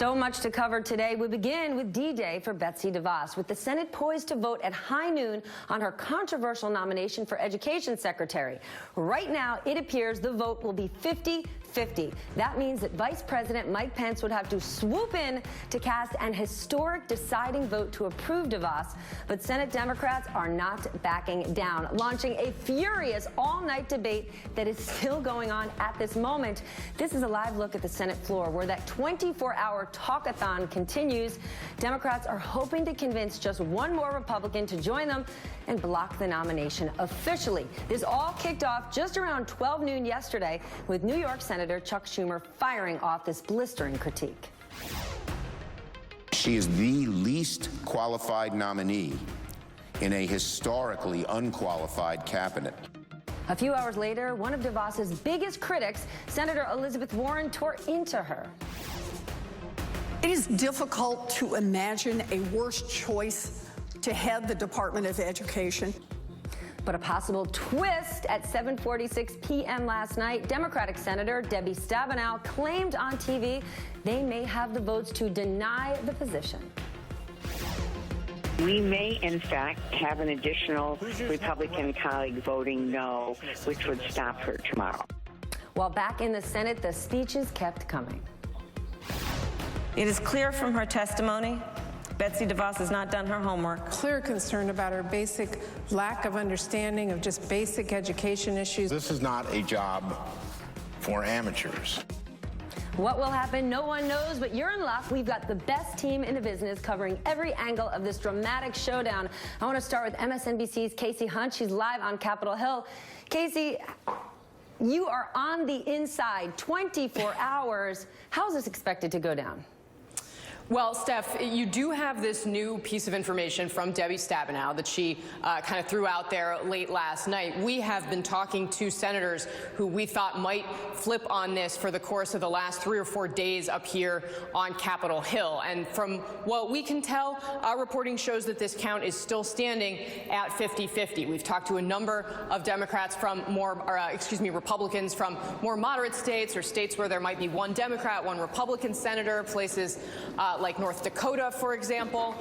So much to cover today. We begin with D-Day for Betsy DeVoss, with the Senate poised to vote at high noon on her controversial nomination for Education Secretary. Right now, it appears the vote will be 50-50. That means that Vice President Mike Pence would have to swoop in to cast an historic deciding vote to approve DeVoss. But Senate Democrats are not backing down, launching a furious all-night debate that is still going on at this moment. This is a live look at the Senate floor, where that 24-hour talkathon continues. Democrats are hoping to convince just one more Republican to join them and block the nomination officially. This all kicked off just around 12 noon yesterday, with New York Senator Chuck Schumer firing off this blistering critique. She is the least qualified nominee in a historically unqualified cabinet. A few hours later, one of DeVoss's biggest critics, Senator Elizabeth Warren, tore into her. It is difficult to imagine a worse choice to head the Department of Education. But a possible twist at 7:46 p.m. last night, Democratic Senator Debbie Stabenow claimed on TV they may have the votes to deny the position. We may, in fact, have an additional Republican colleague voting no, which would stop her tomorrow. While back in the Senate, the speeches kept coming. It is clear from her testimony Betsy DeVoss has not done her homework. Clear concern about her basic lack of understanding of just basic education issues. This is not a job for amateurs. What will happen, no one knows, but you're in luck. We've got the best team in the business covering every angle of this dramatic showdown. I want to start with MSNBC's Secy Hunt. She's live on Capitol Hill. Secy, you are on the inside 24 hours. How is this expected to go down? Well, Steph, you do have this new piece of information from Debbie Stabenow that she kind of threw out there late last night. We have been talking to senators who we thought might flip on this for the course of the last 3 or 4 days up here on Capitol Hill. And from what we can tell, our reporting shows that this count is still standing at 50-50. We've talked to a number of Democrats from Republicans from more moderate states, or states where there might be one Democrat, one Republican senator, places like North Dakota, for example.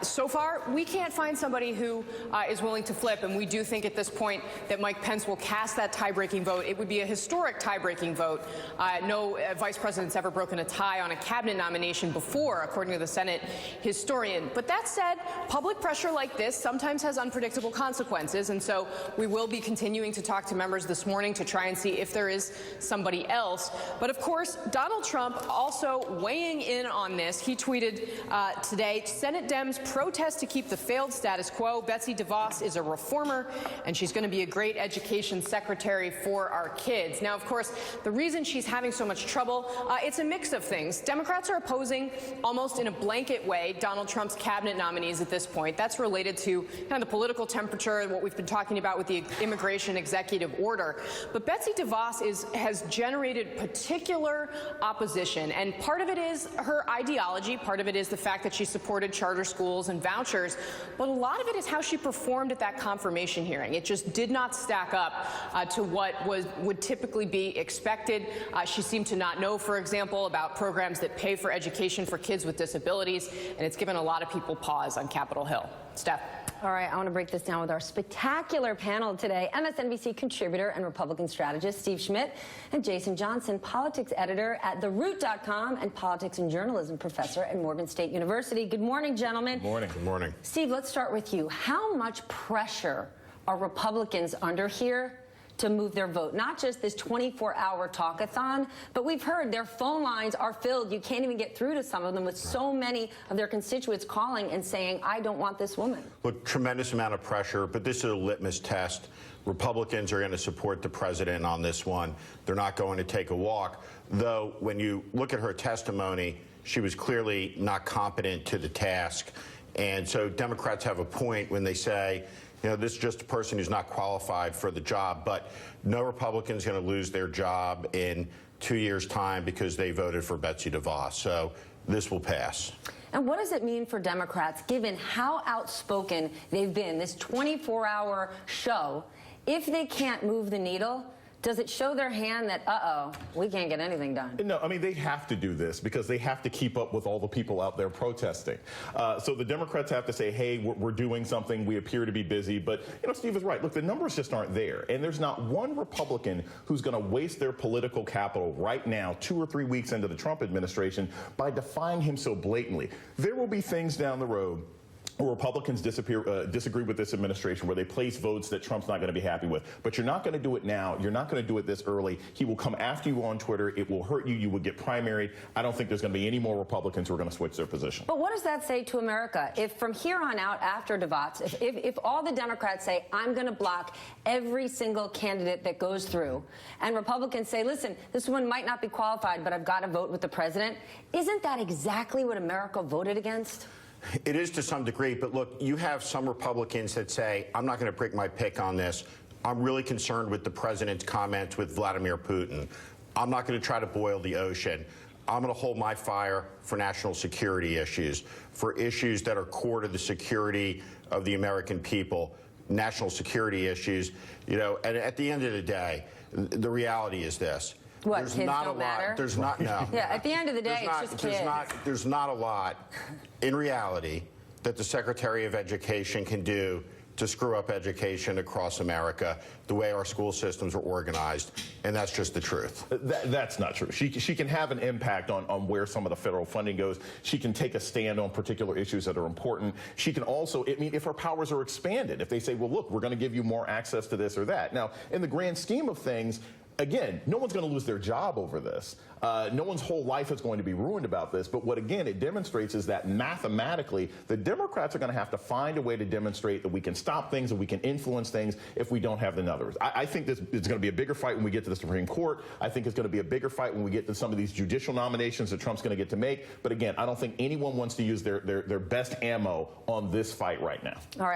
So far, we can't find somebody who is willing to flip, and we do think at this point that Mike Pence will cast that tie-breaking vote. It would be a historic tie-breaking vote. No vice president's ever broken a tie on a cabinet nomination before, according to the Senate historian. But that said, public pressure like this sometimes has unpredictable consequences, and so we will be continuing to talk to members this morning to try and see if there is somebody else. But of course, Donald Trump also weighing in on this. He tweeted today, Senate Dems protest to keep the failed status quo. Betsy DeVoss is a reformer, and she's going to be a great education secretary for our kids. Now, of course, the reason she's having so much trouble, it's a mix of things. Democrats are opposing almost in a blanket way Donald Trump's cabinet nominees at this point. That's related to kind of the political temperature and what we've been talking about with the immigration executive order. But Betsy DeVoss has generated particular opposition, and part of it is her ideology, part of it is the fact that she supported charter schools and vouchers, but a lot of it is how she performed at that confirmation hearing. It just did not stack up to what would typically be expected. She seemed to not know, for example, about programs that pay for education for kids with disabilities, and it's given a lot of people pause on Capitol Hill. Steph. All right, I want to break this down with our spectacular panel today. MSNBC contributor and Republican strategist Steve Schmidt, and Jason Johnson, politics editor at TheRoot.com and politics and journalism professor at Morgan State University. Good morning, gentlemen. Good morning. Good morning. Steve, let's start with you. How much pressure are Republicans under here to move their vote? Not just this 24-hour talkathon, but we've heard their phone lines are filled. You can't even get through to some of them, with so many of their constituents calling and saying, I don't want this woman. Look, tremendous amount of pressure, but this is a litmus test. Republicans are going to support the president on this one. They're not going to take a walk. Though, when you look at her testimony, she was clearly not competent to the task. And so Democrats have a point when they say, you know, this is just a person who's not qualified for the job. But no Republican's going to lose their job in 2 years' time because they voted for Betsy DeVoss. So this will pass. And what does it mean for Democrats, given how outspoken they've been, this 24-hour show? If they can't move the needle, Does it show their hand that, uh-oh, we can't get anything done? No, I mean, they have to do this because they have to keep up with all the people out there protesting. So the Democrats have to say, hey, we're doing something. We appear to be busy. But, Steve is right. Look, the numbers just aren't there. And there's not one Republican who's going to waste their political capital right now, 2 or 3 weeks into the Trump administration, by defying him so blatantly. There will be things down the road where Republicans disagree with this administration, where they place votes that Trump's not going to be happy with. But you're not going to do it now. You're not going to do it this early. He will come after you on Twitter. It will hurt you. You will get primaried. I don't think there's going to be any more Republicans who are going to switch their position. But what does that say to America? If from here on out, after DeVoss, if all the Democrats say, I'm going to block every single candidate that goes through, and Republicans say, listen, this one might not be qualified, but I've got to vote with the president, isn't that exactly what America voted against? It is to some degree, but look, you have some Republicans that say, I'm not going to break my pick on this. I'm really concerned with the president's comments with Vladimir Putin. I'm not going to try to boil the ocean. I'm going to hold my fire for national security issues, for issues that are core to the security of the American people, national security issues. And at the end of the day, the reality is this. What, there's kids not don't a matter? lot. There's not, no. Yeah, at the end of the day, it's just kids. There's not a lot, in reality, that the Secretary of Education can do to screw up education across America, the way our school systems are organized, and that's just the truth. That's not true. She can have an impact on where some of the federal funding goes. She can take a stand on particular issues that are important. She can also, if her powers are expanded, if they say, well, look, we're going to give you more access to this or that. Now, in the grand scheme of things, again, no one's going to lose their job over this. No one's whole life is going to be ruined about this. But what, again, it demonstrates is that mathematically, the Democrats are going to have to find a way to demonstrate that we can stop things and we can influence things if we don't have the numbers. I think this is going to be a bigger fight when we get to the Supreme Court. I think it's going to be a bigger fight when we get to some of these judicial nominations that Trump's going to get to make. But again, I don't think anyone wants to use their best ammo on this fight right now. All right.